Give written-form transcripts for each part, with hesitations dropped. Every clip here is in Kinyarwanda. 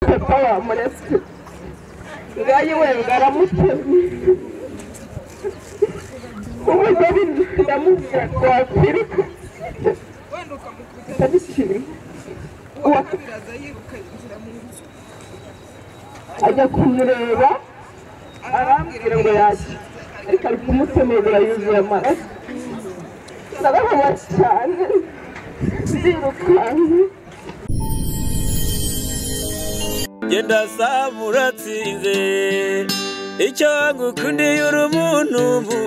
papa wamuretse ngaye we ngaramutemye uburyo ndamubwira ko wakwirika ndabishimye ajya kumureba arambwira ngo yashye ariko ari kumutemera yuzuye amaraso ndababara cyane ndirukanka genda saba uratsinze icyo ngukundiye uri umuntu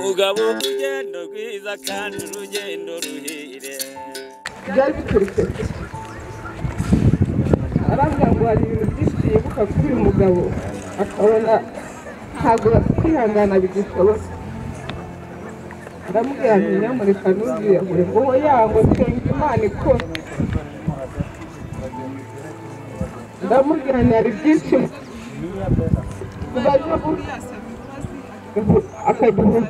mugabo urugendo rwiza kandi urugendo ruhire byari bikurikije arambwira ngo hari ibintu byinshi yibuka kuri uyu mugabo akabona ntabwo kwihangana bigishoboka ndamubwira nti nyamuneka ntuziyahore ngo hoya ngo senga Imana ikora ndamubwira nti hari byinshi tubaje akagira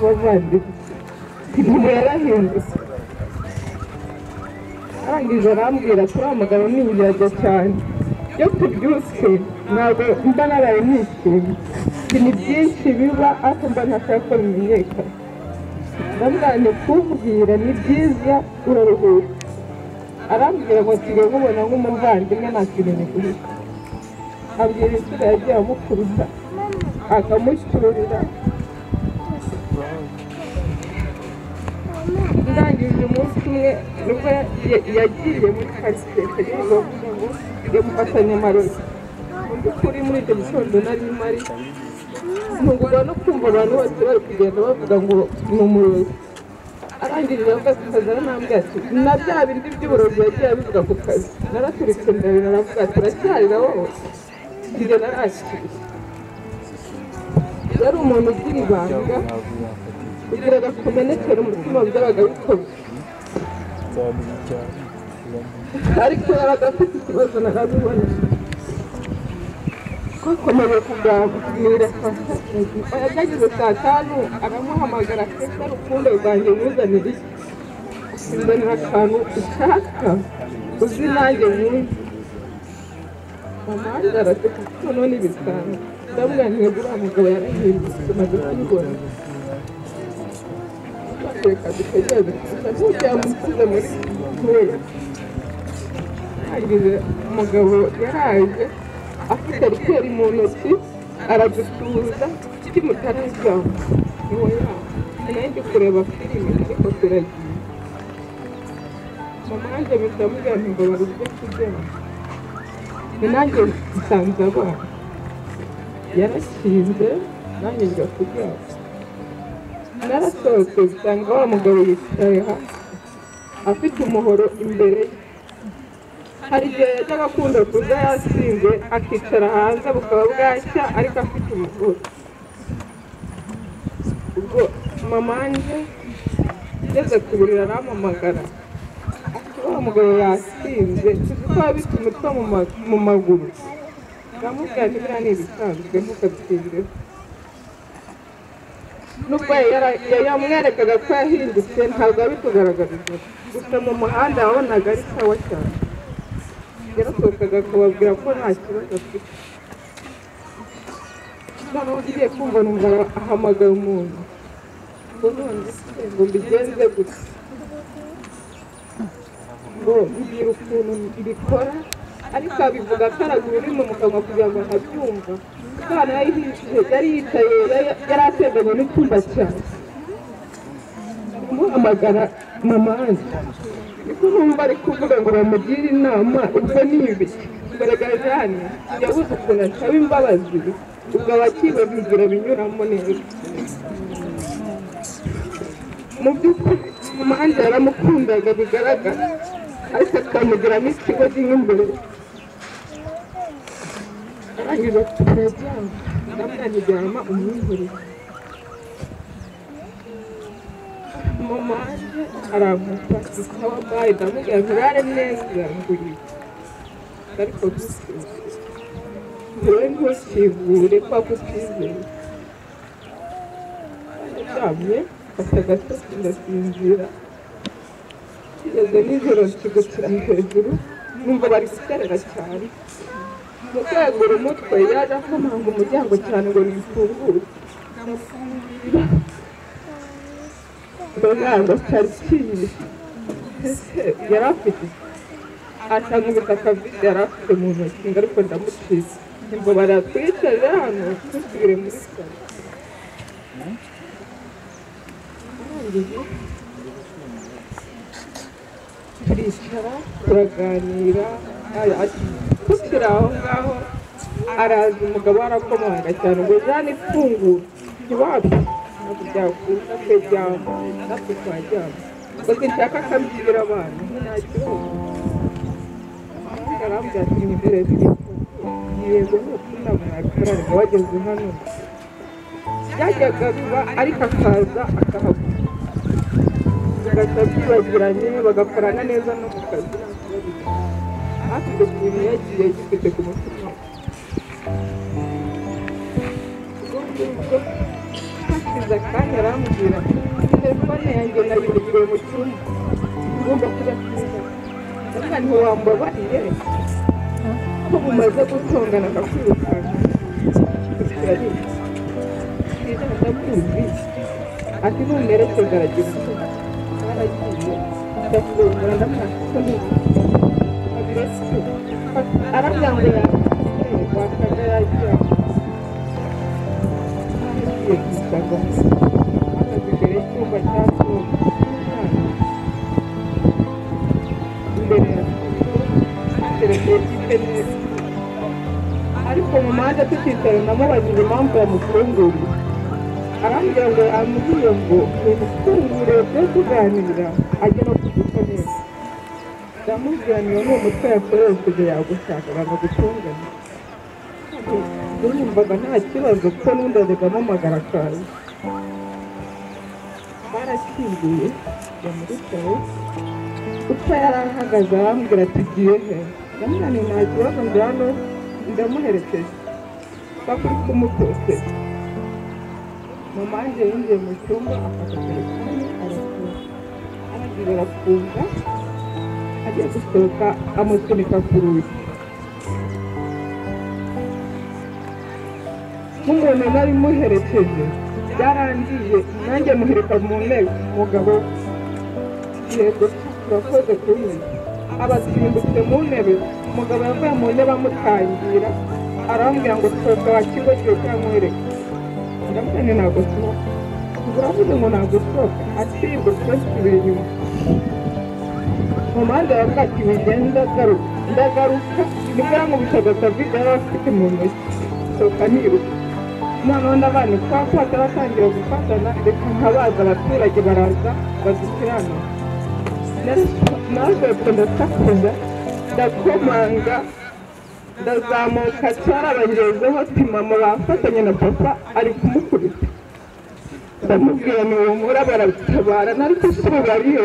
bavandimwe ibintu yarahindutse arangije arambwira turi umugabo ni ingenzi cyane iyo tubyutse ntabwo mba naraye nishimye ibintu byinshi biba ariko mba ntashaka ko bimenyekana ndamubwira nti kumbwira ni byiza uraruhuka arambwira ngo nsigaye nkubona nk'umuvandimwe nta kintu niguhisha abwira inshuro yagiye amukubita akamushyurira ndangije umunsi umwe nubwo yagiye muri karitsiye kagira ngo bavuga ngo yamufatanye amarozi mu by'ukuri muri icyo gitondo nari mari ntungurwa no kumva abantu bose bari kugenda bavuga ngo ni umurozi arangirira avuga ati kazara ntambwe ati na bya bindi by'uburozi yagiye abivuga ku kazi naraturitse ndabona aravuga ati uracyarira wowe njye narashyiriye yari umuntu ugira ibanga kugira ngo akumenekere umutima byabaga bikomeye ariko yabaga afite ikibazo narabibona twakomeje kuganira yageze saa tanu aramuhamagara kenshi urukundo rwanjye muzanire nzanira akantu ushaka uzi nanjye nkunda mama araseka noneho n'ibitanu ndamubwira nti uriya mugabo yarahindutse tumaze kubibona reka dutegereze ntibyamusize muri nkeya hagize umugabo yaraje afite rikeri mu ntoki aradusuhuza kimutararyama niwe yaho nayo ndi kureba filime ariko turagiye mama yanjye mpita mubwira nti ngo barubye kuryama ni nanjye nsanze abana yarashinze nanjye njya kuryama narasohotse nsanga wa mugabo yicaye hasi afite umuhoro imbere ye hari igihe yajyaga akunda kuza yasinze akicara hanze bukaba bwacya ariko afite umuhoro ubwo mama wanjye ngeze ku buriri arampamagara ati wa mugabo yasinze tuzi ko abita umutwe mu maguru ndamubwira nti biriya ni ibisanzwe ntukabyigireho nubwo yamwerekaga ko yahindutse ntabwo abitugaragariza gusa mu muhanda wabonaga ari sawa cyane yarasohokaga akababwira ko nta kibazo afite noneho ugiye kumva numva ahamagaye umuntu ngo none se ngo mbigenze gutya ngo mbwira ukuntu mbikora ariko abivuga akaragura urimo mu kanwa kugira ngo ntabyumva umwana yari yicaye yari ateganye n'icyumba cyane amuhamagara mama wanjye niko numva ari kuvuga ngo bamugire inama ubwo ni ibi kugaragaza hano yabuze ukuntu asaba imbabazi ubwo abakiwe bigira binyuramo neza mu by'ukuri mama wanjye yaramukundaga bigaragara ariko akamugiramo ikigo cy'inyumbere arangiza turaryama ndamwanigirama umwihurire mama wanjye aravuga isawa bayi ndamubwira nturare neza nguye ariko dusinze wowe ntukivure kwa kutizeye ndaryamye mfata agatotsi ndasinzira kigeze nijoro nshigukira hejuru numva bari guterera cyane mu kwegura umutwe yaje akomanga umuryango cyane ngo nifungure ntabwo cyari kinyishe yari afite asanga ubutaka bwite yari afite mu ntoki ngo ariko ndamucize ngo baratwicaje hano dusubire muri salo turicara turaganira tukiri aho ngaho araza umugabo arakomanga cyane ngo jane ifungura ntiwapfa ntabwo byakunda twe ryama natwe twajyama ngo sinshaka akabwira abana nta kibazo arambwira ati imbere yego nuko nabona wageze hano byajyaga biba ariko akaza akahagura bagahita byibagiranye bagakorana neza no mu kazi afite ikintu yagiye gifite ku mutima ubwo hashize akanya arambwira telefone yanjye nayiburiye mu cyumba ngomba kuyasubiza ndavuga ntiwambabariye ko bumaze gutongana akakwirukanka ndamuzi ati ntumerekeze aragira umutima aragiye ndakubura ndamwaka arambwira ngo wakaga yagira agiye kwisanga ahagaze imbere y'icyumba cya soma imbere ya terekeye cy'ipenesi ariko mu mpande tukicara namubajije impamvu yamufunguriye arambwira ngo amubwiye ngo nimufungure byo kuganira ajye no kugusa neza ndamubwira niyo ni umutwe yakoresheje yagushakaga ngo gutungane yumvaga nta kibazo kuko n'undi ajyaga amamagara akaza barakinguye ajya muri salo utwo yari ahagaze arambwira ati ugiye he ndamubwira nti nta kibazo ndi hano ndamuherekeje bakuri kumutoteza mama wanjye yinjiye mu cyumba afata telefone arafunga aragiye arafunga agiye gusohoka amusunika ku rugi nk'umuntu nari muherekeje byarangiye nanjye muhereka mu ntebe umugabo yego turakoze kumwe abasimbutse mu ntebe umugabo yavuye mu ntebe amutangira arambwira ngo sohoka wa kigo cyo cyamwereka ndamubwira nti ntabwo sohoka uravuze ngo ntabwo sohoka atibwe twasubira inyuma mu mpande yavuga ati bigenda ndagaruka nibwo yankubitaga akavide yari afite mu ntoki sohoka niruka noneho n'abana twafata batangira gufatana reka nkabaza abaturage baraza badukirana nasohotse ndasakuza ndakomanga ndazamuka cyarabangezeho ati mama bafatanye na papa ari kumukubita ndamubwira ni uwo mura baratabara nariko sibo bariyo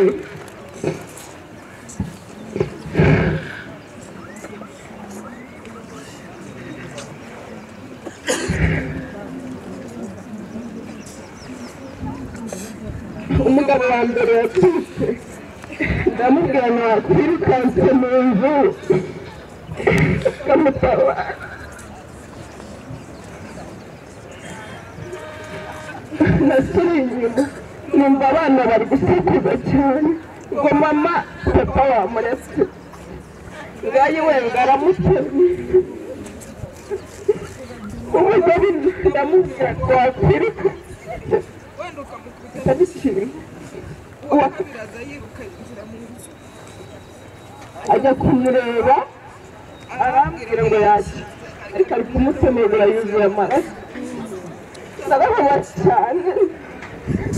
umugabo wa mbere yaturutse ndamubwira ngo wakwirukanse mu nzu kamutabara nasubiye inyuma numva abana bari gusakuza cyane ngo mama papa wamuretse ngayi wenga aramutemye umugabo ndamubwira ngo wakwiruka ndabishimye ajya kumureba arambwira ngo yaje ariko ari kumutemegura yuzuye amaraso ndababara cyane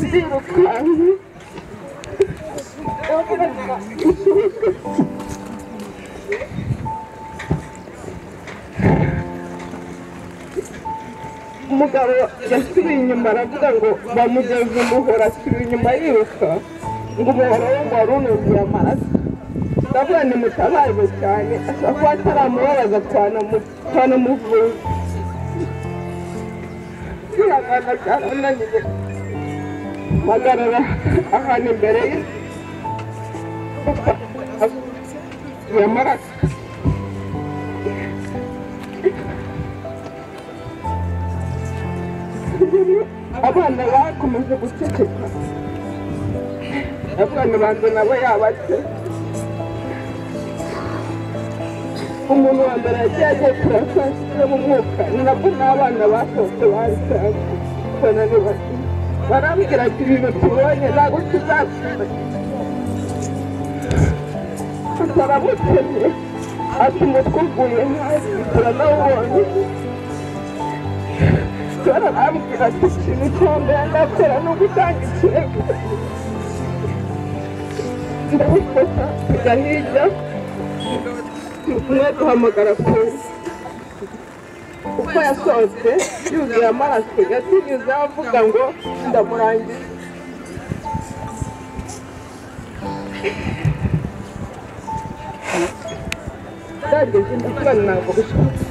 ndirukanka umugabo yasubiye inyuma aravuga ngo bamugeze umuhoro asubira inyuma yiruka ngo umuhoro we ngo wari unuzuye amaraso ndavuga ni mutabaze cyane ashobora kuba ataramubabaza twanamuvuza kwihangana byarananiye mpagarara ahantu imbere ye amaraso abana bakomeje guceceka abana banjye nabo yabatse umuntu wa mbere yagiye agiye kurasa mu mwuka ni nabwo n'abana basohotse babisanze kubona ni bati barambwira ati ibintu tubonye ntabwo tuzasubira tutaramutse ati umutwe uguye hasi turanawubonye barambwira ati ikintu cya mbere ndakora ni ugutanga ikirego ndabifata kujya hirya umwe duhamagara polisi uko yasohotse yuzuye amaraso yatinyuze avuga ngo ndamurangiza ndageze ndavuga ntabwo bishoboka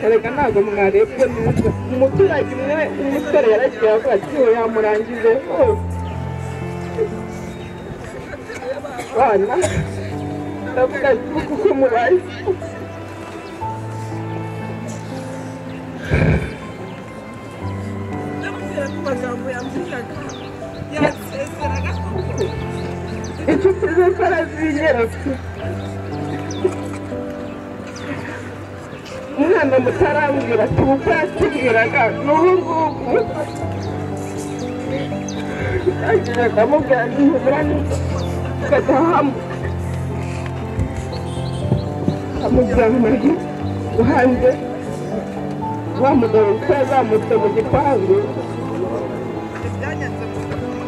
erega ntabwo mwarebye neza umuturage umwe umusore yaragiye avuga ati uwo yamurangije bana ndavuga ati kuko mubaye inshuti ze ko arazinyeretse umwana mutarambwira ati uko yakibwiraga ni ubu ngubu yagiraga amubwira ntihumura neza ukajya hamwe amujyanaye hanze wa mugabo uko yazamutse mu gipangu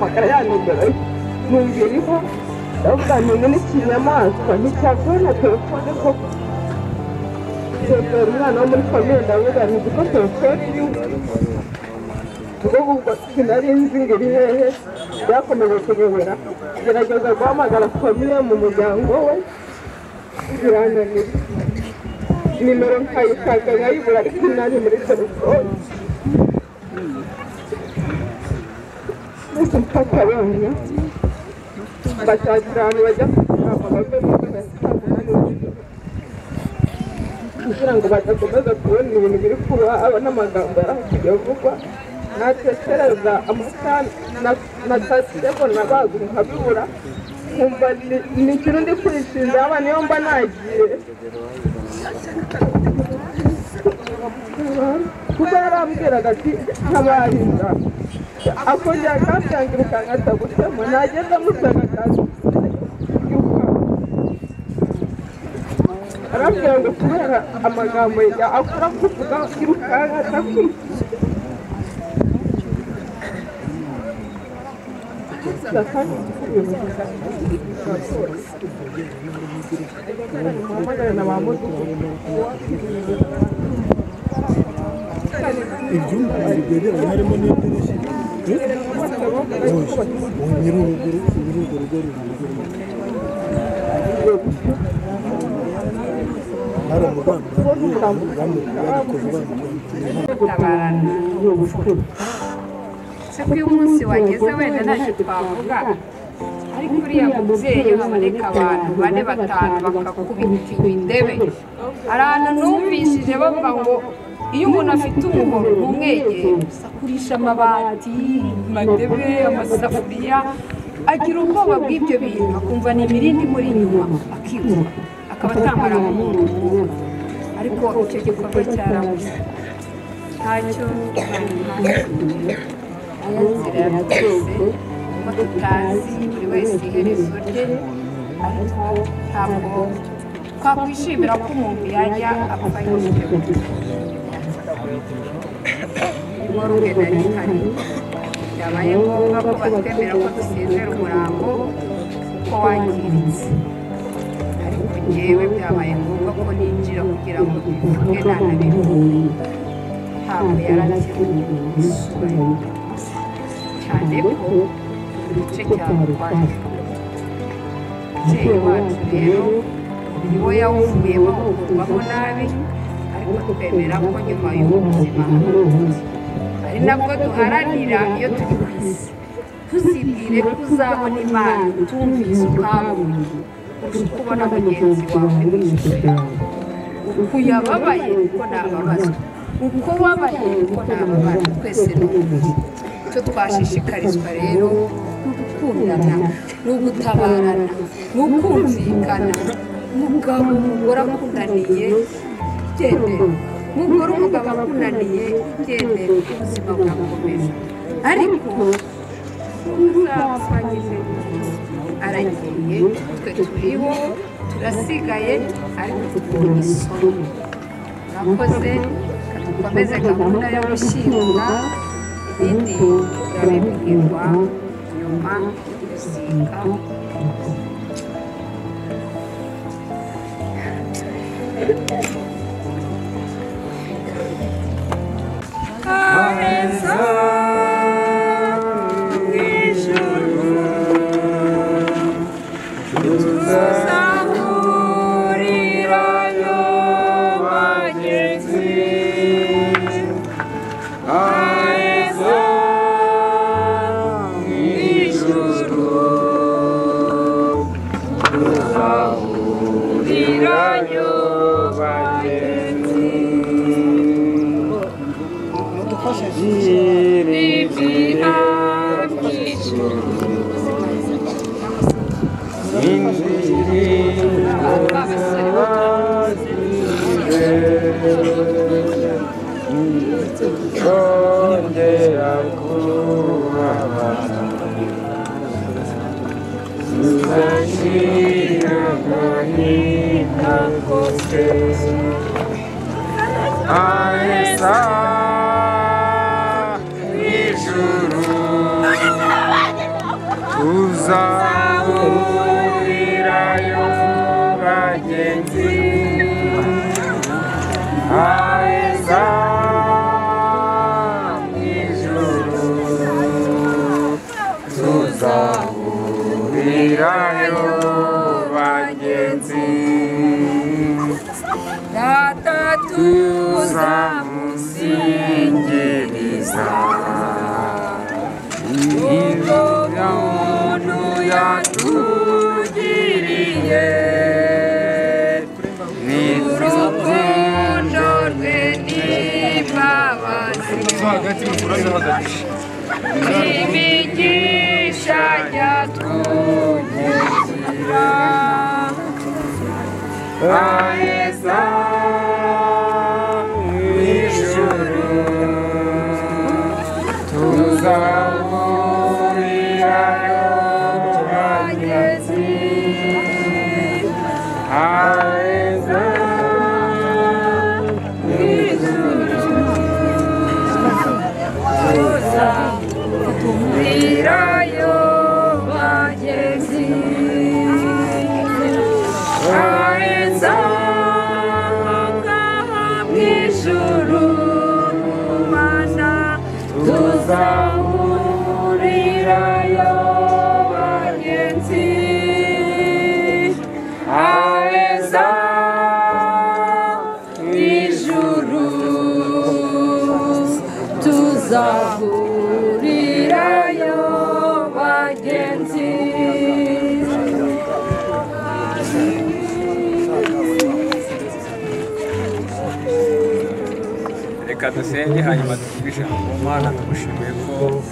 magara yanigera ntumviriho ndavuga nyine n'ikinyamaswa nticyakubona telefone koko umwana wo muri famille ndavuga nti ko telefone iriho ubwo sinari nzi ngo iri hehe byakomeje kunyobera gerageza guhamagara famille mu muryango we birananira nimero nkayishaka nkayibura ariko inari muri telefone ndetse mfata abana bashakira ahantu bajya kugira ngo badakomeza kubona ibintu biri kuba n'amagambo yarahasigaye avugwa natekereza amasaha natasirebona bazi nkabibura nkumva ni ikintu ndi kwishinja aba niyo mba nagiye kuko yarambwiraga ati ntabarinda akongera akambyanga ukangata gutema nagenda amusanga akazi arambwira ngo kubera amagambo akora kuvuga irukanka atakumva ibyumba bigereranye harimo n'idirishya se ko uyu munsi wageze wenda ntacyo twavuga ariko uriya mubyeyi haboneka abantu 4-5 bakakubitiwe indebe hari ahantu numvishije bavuga ngo iyo umuntu afite umuhoro ntumwegere usakurisha amabati amadebe amasafuriya agira ubwoba bw'ibyo bintu akumva ni imirindi muri inyuma akiruka akaba atambara mu muntu ariko icyo gikorwa cyarabuze ntacyo ayazira yaratwese kuko tutazi buri wese iherezo rye ariko ntabwo twakwishimira ko umuntu yajya apfa yishwe inkuru nari ihari byabaye ngombwa ko batwemera ko dusezera umurambo kuko wangiritse ariko njyewe byabaye ngombwa ko ninjira kugira ngo tuvuge nanabivuge ntabwo yarakemuye isura ye cyane ko igice cyarwaye umubyeyi wacu rero niwo yawuvuyemo gukurwamo nabi ariko twemera ko nyuma y'ubuzima ari nabwo duharanira iyo turi ku isi tuzibwire ko uzabona imana utumvise ukabonye kurusha uko ubona mugenzi wawe mu ishusho yawe uku yababaye kuko ntababazwa uko babaye uko nababana twese icyo twashishikarizwa rero ni ugukundana ni ugutabarana ni ukumvikana umugabo umugore akunaniye gendera umugore umugabo akunaniye gendera ubuzima bwakomeza ariko uzapfanyije aragiye twe turiho turasigaye ariko tubonye isomo murakoze dukomeze gahunda yo gushyingura ibindi turabibwirwa nyuma y'uruzinga reka dusenge hanyuma tuvuge ijambo Mana tugushimiye ko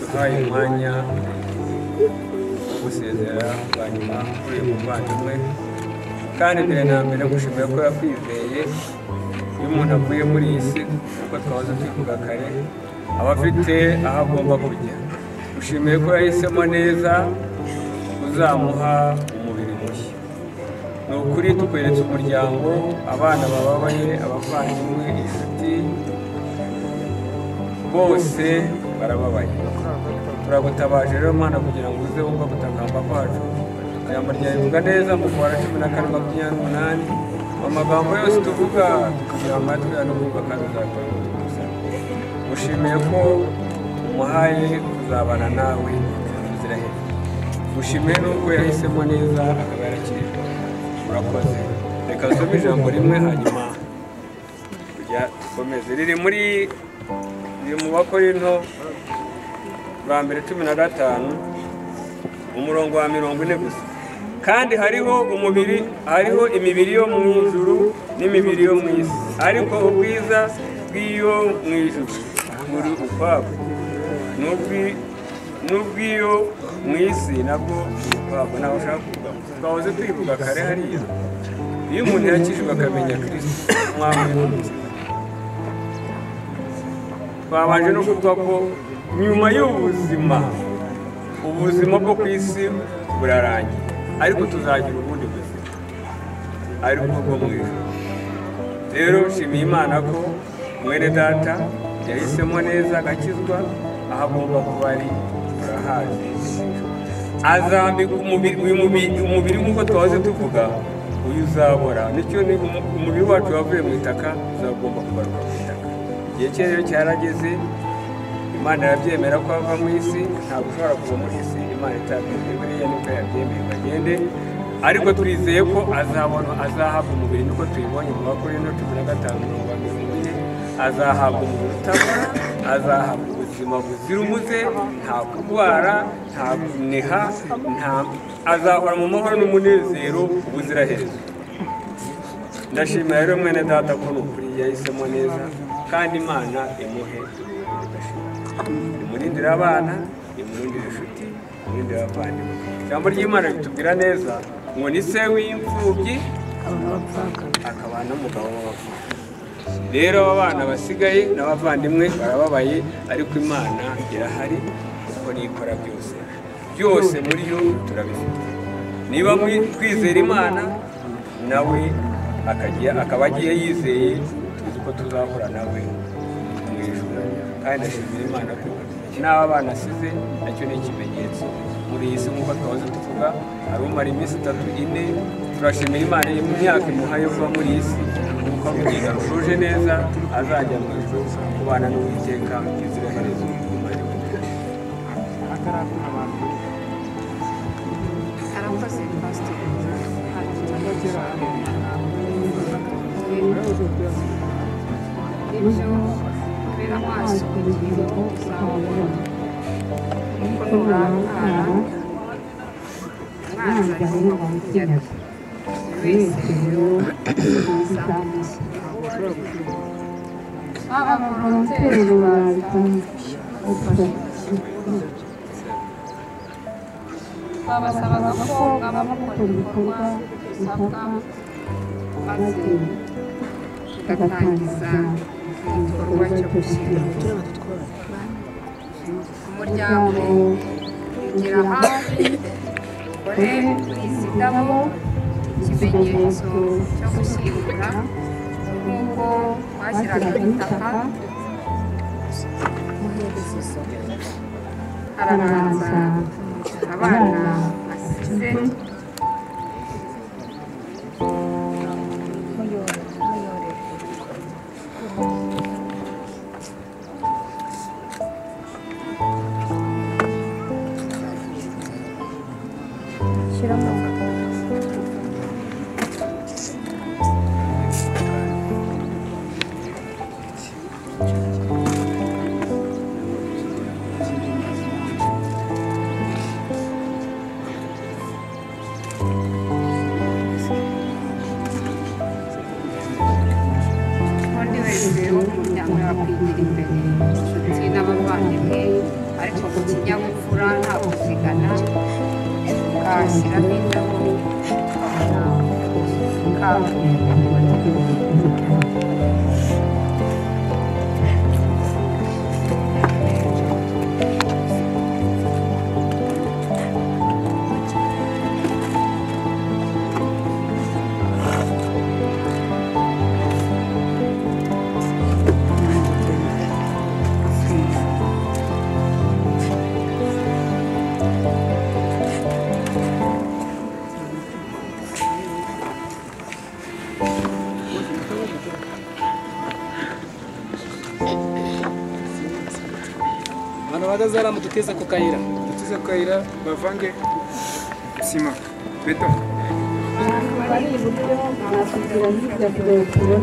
duhaye umwanya wo gusezera bwa nyuma kuri uyu muvandimwe kandi mbere na mbere ngushimiye ko yakwizeye iyo umuntu avuye muri iyi si kuko twahoze twivuga kare aba afite aho agomba kujya ngushimiye ko yahisemo neza uzamuha umubiri mushya ni ukuri tukweretse umuryango abana bababaye abavandimwe inshuti bose barababaye turagutabaje rero Mana kugira ngo uze wumva gutakamba kwacu ijambo ryawe rivuga neza mu Kubara 14:28 amagambo yose tuvuga kugira amatwi yanumva kandi uzakora ushimiye ko umuhaye kuzabana nawe Israel ushimiye nuko yahisemo neza akaba yarakiriye urakoze reka dusome ijambo rimwe hanyuma kujya dukomeze riri mu Bakorinto ba mbere 15 umurongo wa 40 gusa kandi hariho imibiri yo mu ijuru n'imibiri yo mu isi, ariko ubwiza bw'iyo mu ijuru buri ukwabwo n'ubw'iyo mu isi nabwo buri ukwabwo. Nawe ushaka kuvuga twahoze twivuga kare hariya, iyo umuntu yakijwe akamenya Kristo mwamwe, twabanje no kuvuga ko nyuma y'ubuzima bwo ku isi burarangiye, ariko tuzagira ubundi buzima ariko bwo mu ijuru. Rero nshimiye Imana ko mwene data yahisemo neza agakizwa, aho agomba kuba ari urahazi. Azambika umubiri nk'uko twahoze tuvuga, uyu uzabora, nicyo ni umubiri wacu wavuye mu itaka, uzagomba kugaruka mu itaka. Igihe cye rero cyarageze, Imana yabyemera ko ava mu isi, ntabwo ushobora kuva muri isi Imana itabyemeye, buriya niko yabyemeye bagende, ariko twizeye ko azahabwa umubiri, niko tuyibonye mu Bakorinto 15:40, azahabwa umubiri utabora, azahabwa ubuzima buzira umuze, nta kurwara, nta kuniha, azahora mu mahoro n'umunezero ubuziraherezo. Ndashimira rero mwene data ko n'ukuri yahisemo neza, kandi Imana imuhe imurindira abana, imurindira inshuti, imurindira abavandimwe. Ijambo ry'Imana ritubwira neza ngo ni se w'imfubyi akaba n'umugabo w'abapfubyi. Rero aba bana basigaye n'abavandimwe barababaye, ariko Imana irahari kuko nikora byose muri yo turabifite. Niba kwizera Imana nawe akaba agiye yizeye, tuzi ko tuzahura nawe mu ijuru. Kandi ndashimira Imana ko n'aba bana asize nacyo ni ikimenyetso muri iyi si, nk'uko twahoze tuvuga, hari umara iminsi 3-4. Turashimira Imana mu myaka imuha yo kuba muri iyi si, kuko urugendo rushuje neza azajya mu ijuru kubana n'Uwiteka iziraherezo. arakoze pasiteri. Ibyo kubera amaso kugira ngo uzabona kuko nurangara umwanzi arimo kugera wese rero abavolonteri babasabaga ko abakora ibikorwa bisabwa maze tugatangiza igikorwa cyo gushyingura. Umuryango ugira hafi ukore izi ndabo ikimenyetso cyo gushyingura, nk'uko bashyiraga itaka harabanza abana basize kwigira imbere inshuti n'abavandimwe, ariko ku kinyabupfura nta gusigana, ukahashyiramo indabo Badazara muduteze ku kayira, duteze ku kayira bavange sima beto. bari iburyo bashyira hirya kurekure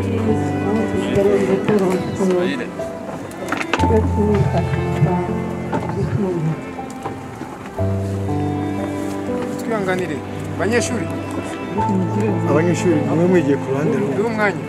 aho tugereye umutungo wo kuwifashisha gutunga. Twihanganire. Abanyeshuri mwe mwigiye ku ruhande rumwe. duhe umwanya.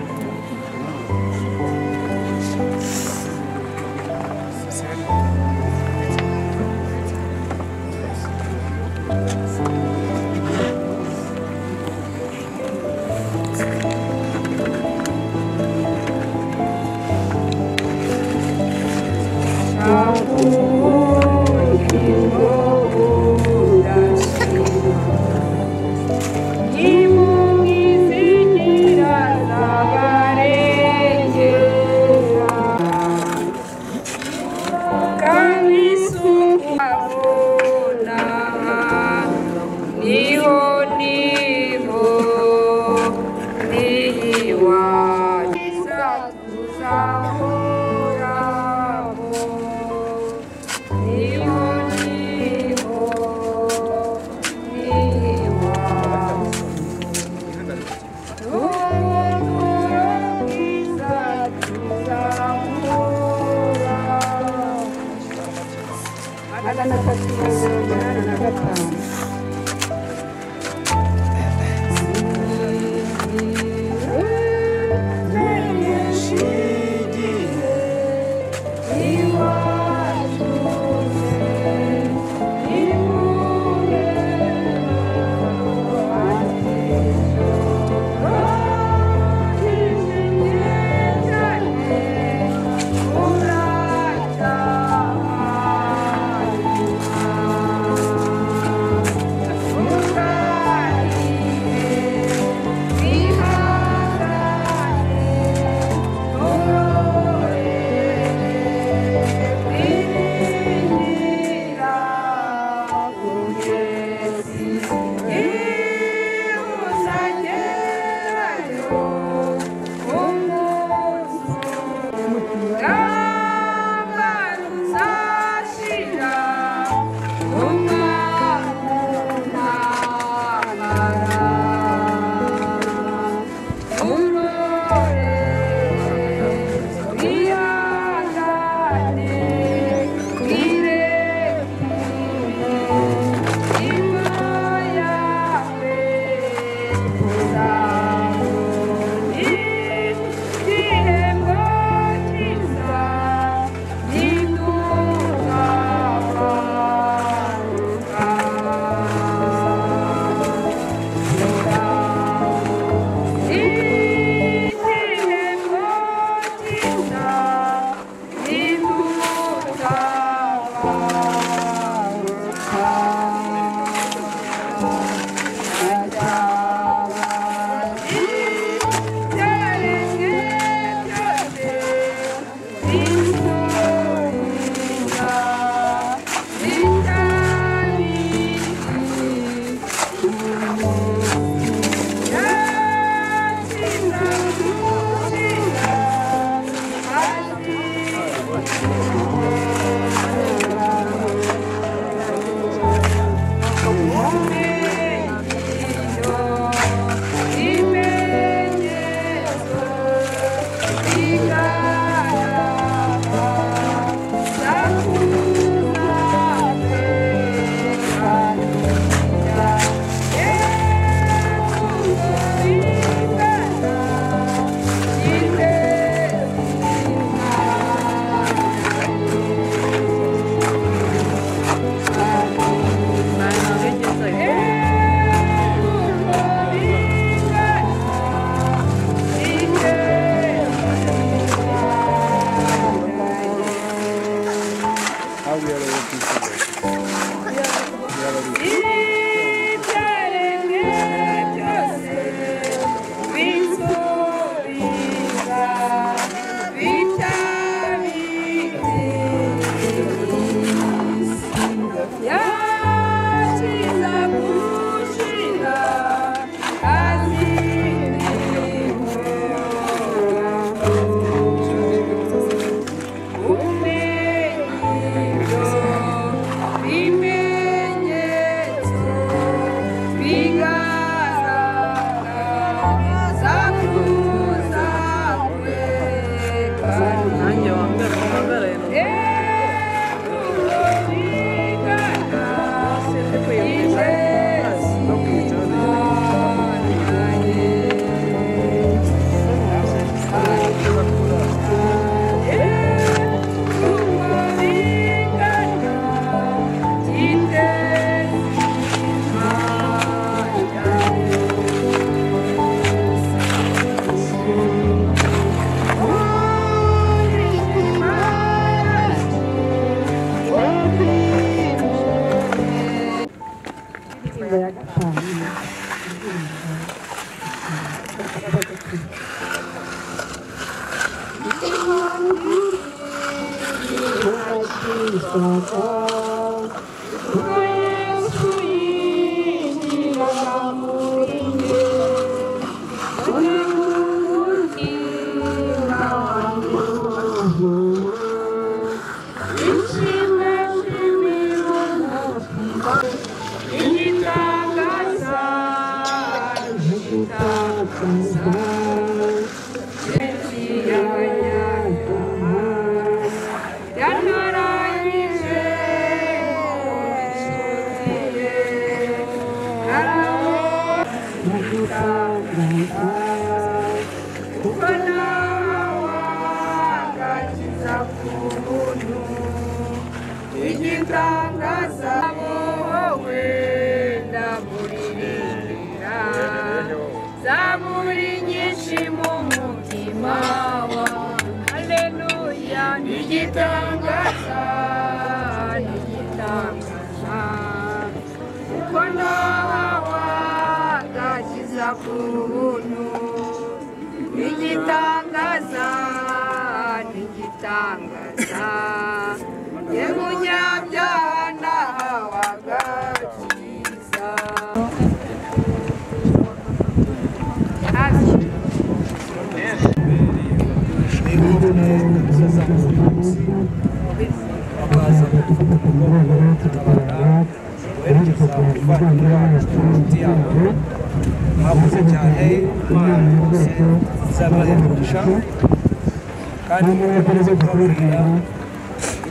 kandi mukomeze kubabarira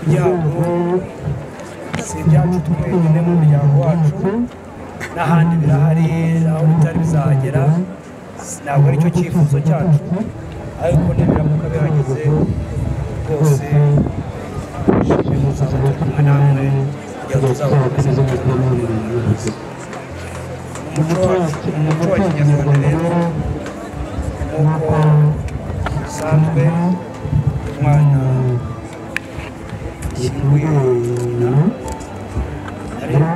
ibyago si ibyacu twenyine mu muryango wacu n'ahandi birahari aho bitari bizahagera ntabwo aricyo cyifuzo cyacu ariko nibiramuka bihageze rwose twishimiye muzaba turi kumwe namwe kugira ngo tuzabakomeze umuco wa kinyarwanda rero nk'uko bisanzwe umwana yishyinguye nyina ariko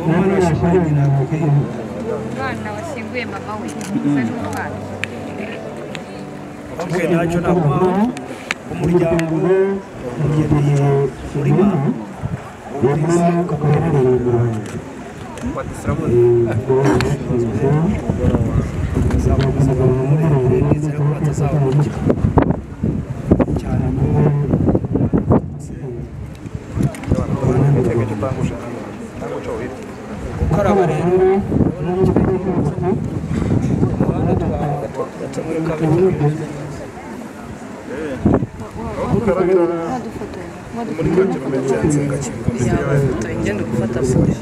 umwana washyinguye nyina umwana washyinguye mama we usa n'umwana bavuye ntacyo nakubaho umuryango ugendeye umurima uburiza ukabaherereye mu Rwanda bazakomeza bamurerere nizere ko batazaboneka cyane ko gukaraba rero umuhanda twaca muri kaburimbo muri kilometero ngenda gufata foto